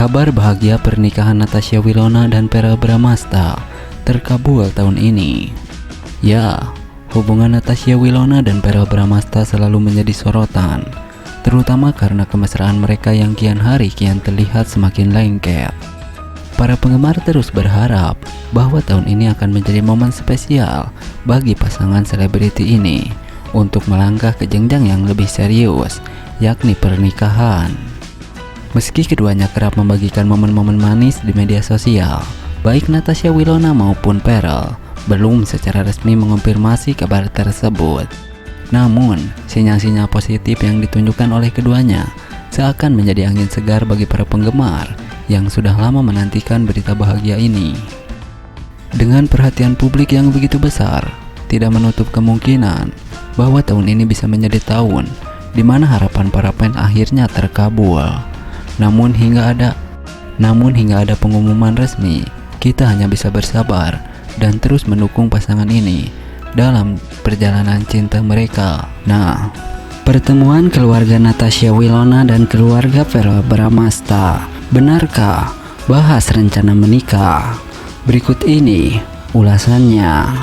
Kabar bahagia pernikahan Natasha Wilona dan Verrell Bramasta terkabul tahun ini. Ya, hubungan Natasha Wilona dan Verrell Bramasta selalu menjadi sorotan, terutama karena kemesraan mereka yang kian hari kian terlihat semakin lengket. Para penggemar terus berharap bahwa tahun ini akan menjadi momen spesial bagi pasangan selebriti ini untuk melangkah ke jenjang yang lebih serius, yakni pernikahan. Meski keduanya kerap membagikan momen-momen manis di media sosial, baik Natasha Wilona maupun Verrell belum secara resmi mengonfirmasi kabar tersebut. Namun, sinyal-sinyal positif yang ditunjukkan oleh keduanya seakan menjadi angin segar bagi para penggemar yang sudah lama menantikan berita bahagia ini. Dengan perhatian publik yang begitu besar, tidak menutup kemungkinan bahwa tahun ini bisa menjadi tahun di mana harapan para fans akhirnya terkabul. Namun hingga ada pengumuman resmi, kita hanya bisa bersabar dan terus mendukung pasangan ini dalam perjalanan cinta mereka. Nah, pertemuan keluarga Natasha Wilona dan keluarga Verrell Bramasta, benarkah bahas rencana menikah? Berikut ini ulasannya.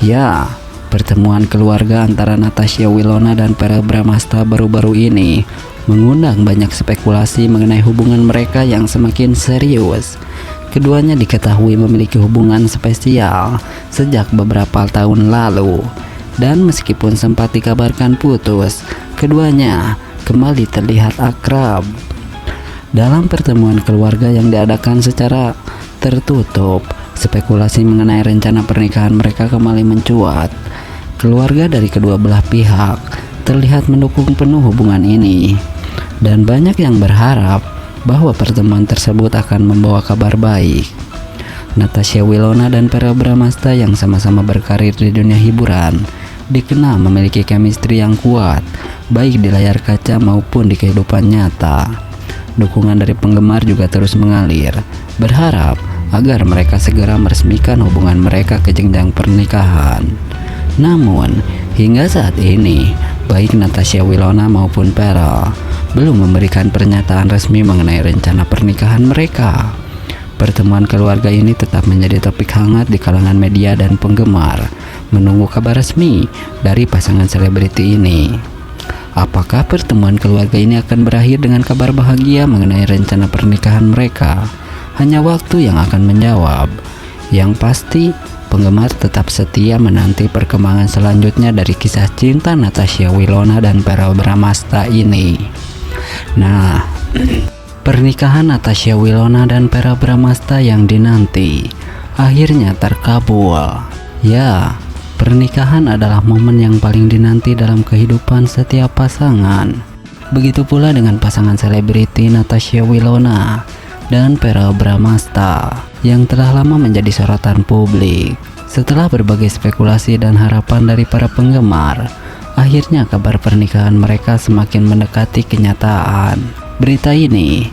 Ya, pertemuan keluarga antara Natasha Wilona dan Verrell Bramasta baru-baru ini mengundang banyak spekulasi mengenai hubungan mereka yang semakin serius. Keduanya diketahui memiliki hubungan spesial sejak beberapa tahun lalu, dan meskipun sempat dikabarkan putus, keduanya kembali terlihat akrab. Dalam pertemuan keluarga yang diadakan secara tertutup, spekulasi mengenai rencana pernikahan mereka kembali mencuat. Keluarga dari kedua belah pihak terlihat mendukung penuh hubungan ini, dan banyak yang berharap bahwa pertemuan tersebut akan membawa kabar baik. Natasha Wilona dan Verrell Bramasta yang sama-sama berkarir di dunia hiburan dikenal memiliki chemistry yang kuat, baik di layar kaca maupun di kehidupan nyata. Dukungan dari penggemar juga terus mengalir, berharap agar mereka segera meresmikan hubungan mereka ke jenjang pernikahan. Namun, hingga saat ini, baik Natasha Wilona maupun Verrell belum memberikan pernyataan resmi mengenai rencana pernikahan mereka. Pertemuan keluarga ini tetap menjadi topik hangat di kalangan media dan penggemar, menunggu kabar resmi dari pasangan selebriti ini. Apakah pertemuan keluarga ini akan berakhir dengan kabar bahagia mengenai rencana pernikahan mereka? Hanya waktu yang akan menjawab. Yang pasti, penggemar tetap setia menanti perkembangan selanjutnya dari kisah cinta Natasha Wilona dan Verrell Bramasta ini. Nah, pernikahan Natasha Wilona dan Verrell Bramasta yang dinanti akhirnya terkabul. Ya, pernikahan adalah momen yang paling dinanti dalam kehidupan setiap pasangan. Begitu pula dengan pasangan selebriti Natasha Wilona dan Verrell Bramasta yang telah lama menjadi sorotan publik. Setelah berbagai spekulasi dan harapan dari para penggemar, akhirnya kabar pernikahan mereka semakin mendekati kenyataan. Berita ini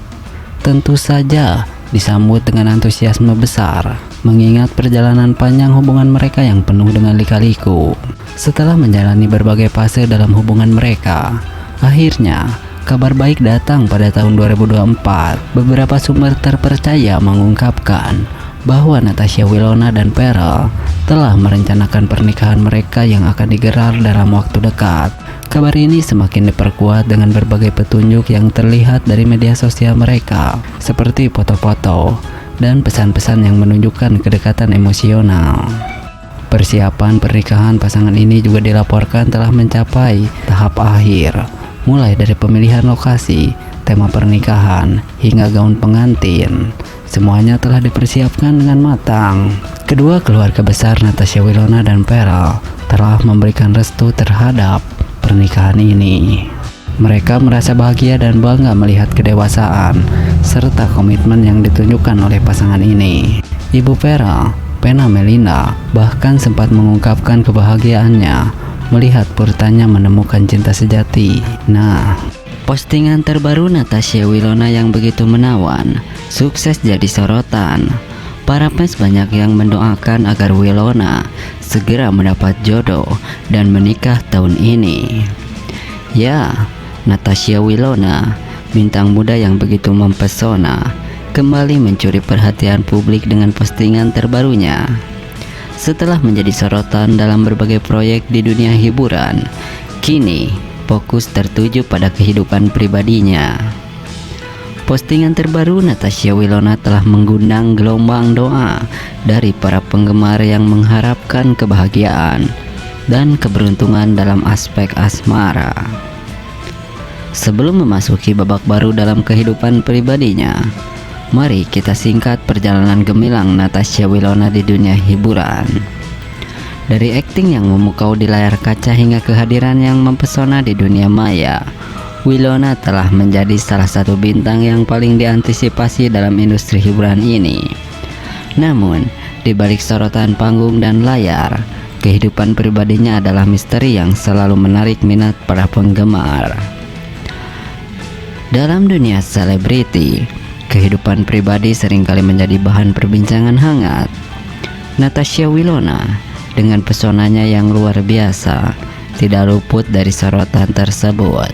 tentu saja disambut dengan antusiasme besar, mengingat perjalanan panjang hubungan mereka yang penuh dengan lika-liku. Setelah menjalani berbagai fase dalam hubungan mereka, akhirnya kabar baik datang pada tahun 2024. Beberapa sumber terpercaya mengungkapkan bahwa Natasha Wilona dan Verrell telah merencanakan pernikahan mereka yang akan digelar dalam waktu dekat. Kabar ini semakin diperkuat dengan berbagai petunjuk yang terlihat dari media sosial mereka, seperti foto-foto dan pesan-pesan yang menunjukkan kedekatan emosional. Persiapan pernikahan pasangan ini juga dilaporkan telah mencapai tahap akhir, mulai dari pemilihan lokasi, tema pernikahan, hingga gaun pengantin. Semuanya telah dipersiapkan dengan matang. Kedua keluarga besar Natasha Wilona dan Verrell telah memberikan restu terhadap pernikahan ini. Mereka merasa bahagia dan bangga melihat kedewasaan serta komitmen yang ditunjukkan oleh pasangan ini. Ibu Verrell, Vena Melinda, bahkan sempat mengungkapkan kebahagiaannya melihat putranya menemukan cinta sejati. Nah, postingan terbaru Natasha Wilona yang begitu menawan sukses jadi sorotan. Para fans banyak yang mendoakan agar Wilona segera mendapat jodoh dan menikah tahun ini. Ya, Natasha Wilona, bintang muda yang begitu mempesona, kembali mencuri perhatian publik dengan postingan terbarunya. Setelah menjadi sorotan dalam berbagai proyek di dunia hiburan, kini fokus tertuju pada kehidupan pribadinya. Postingan terbaru Natasha Wilona telah mengundang gelombang doa dari para penggemar yang mengharapkan kebahagiaan dan keberuntungan dalam aspek asmara. Sebelum memasuki babak baru dalam kehidupan pribadinya, mari kita singkat perjalanan gemilang Natasha Wilona di dunia hiburan. Dari akting yang memukau di layar kaca hingga kehadiran yang mempesona di dunia maya, Wilona telah menjadi salah satu bintang yang paling diantisipasi dalam industri hiburan ini. Namun, di balik sorotan panggung dan layar, kehidupan pribadinya adalah misteri yang selalu menarik minat para penggemar. Dalam dunia selebriti, kehidupan pribadi seringkali menjadi bahan perbincangan hangat. Natasha Wilona dengan pesonanya yang luar biasa tidak luput dari sorotan tersebut.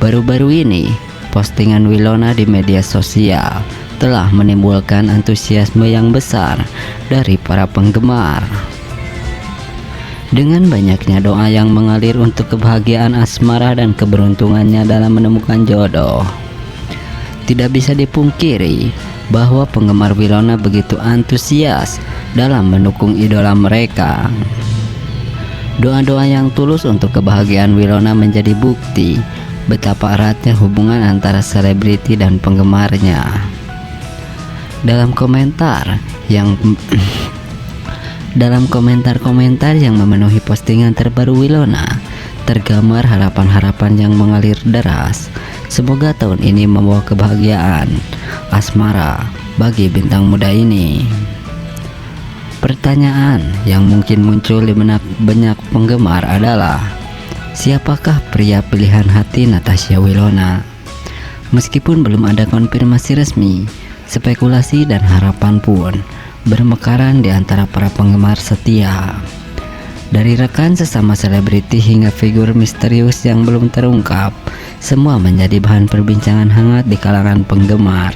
Baru-baru ini, postingan Wilona di media sosial telah menimbulkan antusiasme yang besar dari para penggemar. Dengan banyaknya doa yang mengalir untuk kebahagiaan asmara dan keberuntungannya dalam menemukan jodoh, tidak bisa dipungkiri bahwa penggemar Wilona begitu antusias dalam mendukung idola mereka. Doa-doa yang tulus untuk kebahagiaan Wilona menjadi bukti betapa eratnya hubungan antara selebriti dan penggemarnya. Dalam komentar-komentar yang memenuhi postingan terbaru Wilona, tergambar harapan-harapan yang mengalir deras. Semoga tahun ini membawa kebahagiaan asmara bagi bintang muda ini. Pertanyaan yang mungkin muncul di benak banyak penggemar adalah, siapakah pria pilihan hati Natasha Wilona? Meskipun belum ada konfirmasi resmi, spekulasi dan harapan pun bermekaran di antara para penggemar setia. Dari rekan sesama selebriti hingga figur misterius yang belum terungkap, semua menjadi bahan perbincangan hangat di kalangan penggemar.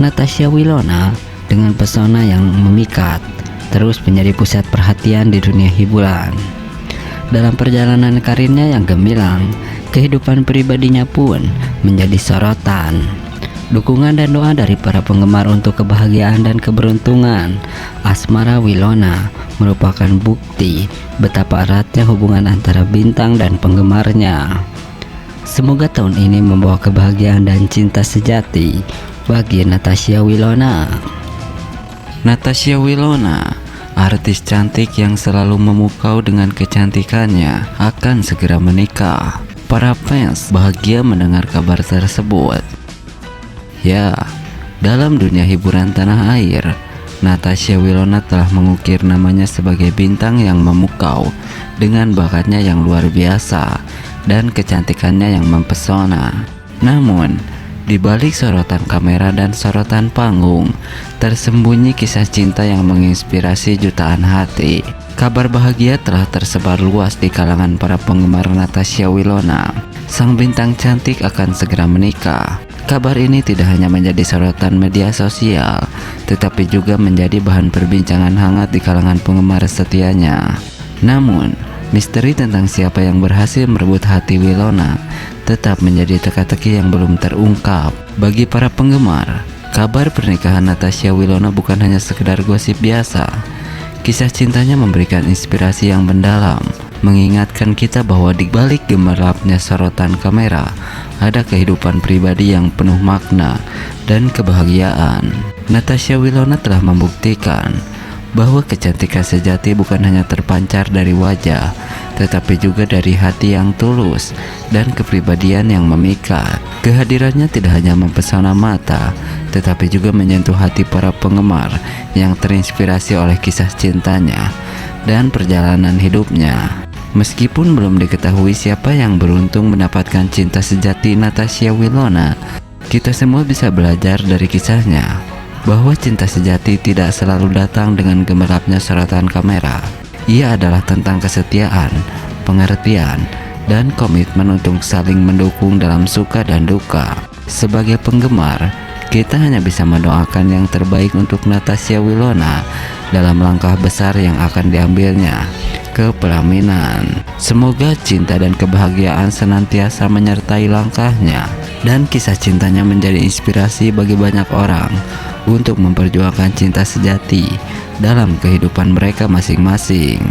Natasha Wilona dengan pesona yang memikat terus menjadi pusat perhatian di dunia hiburan. Dalam perjalanan karirnya yang gemilang, kehidupan pribadinya pun menjadi sorotan. Dukungan dan doa dari para penggemar untuk kebahagiaan dan keberuntungan asmara Wilona merupakan bukti betapa eratnya hubungan antara bintang dan penggemarnya. Semoga tahun ini membawa kebahagiaan dan cinta sejati bagi Natasha Wilona. Natasha Wilona, artis cantik yang selalu memukau dengan kecantikannya, akan segera menikah. Para fans bahagia mendengar kabar tersebut. Ya, dalam dunia hiburan tanah air, Natasha Wilona telah mengukir namanya sebagai bintang yang memukau dengan bakatnya yang luar biasa dan kecantikannya yang mempesona. Namun, di balik sorotan kamera dan sorotan panggung, tersembunyi kisah cinta yang menginspirasi jutaan hati. Kabar bahagia telah tersebar luas di kalangan para penggemar Natasha Wilona. Sang bintang cantik akan segera menikah. Kabar ini tidak hanya menjadi sorotan media sosial, tetapi juga menjadi bahan perbincangan hangat di kalangan penggemar setianya. Namun, misteri tentang siapa yang berhasil merebut hati Wilona tetap menjadi teka-teki yang belum terungkap. Bagi para penggemar, kabar pernikahan Natasha Wilona bukan hanya sekedar gosip biasa. Kisah cintanya memberikan inspirasi yang mendalam, mengingatkan kita bahwa di balik gemerlapnya sorotan kamera, ada kehidupan pribadi yang penuh makna dan kebahagiaan. Natasha Wilona telah membuktikan bahwa kecantikan sejati bukan hanya terpancar dari wajah, tetapi juga dari hati yang tulus dan kepribadian yang memikat. Kehadirannya tidak hanya mempesona mata, tetapi juga menyentuh hati para penggemar yang terinspirasi oleh kisah cintanya dan perjalanan hidupnya. Meskipun belum diketahui siapa yang beruntung mendapatkan cinta sejati Natasha Wilona, kita semua bisa belajar dari kisahnya bahwa cinta sejati tidak selalu datang dengan gemerlapnya sorotan kamera. Ia adalah tentang kesetiaan, pengertian, dan komitmen untuk saling mendukung dalam suka dan duka. Sebagai penggemar, Kita hanya bisa mendoakan yang terbaik untuk Natasha Wilona dalam langkah besar yang akan diambilnya ke pelaminan. Semoga cinta dan kebahagiaan senantiasa menyertai langkahnya dan kisah cintanya menjadi inspirasi bagi banyak orang untuk memperjuangkan cinta sejati dalam kehidupan mereka masing-masing.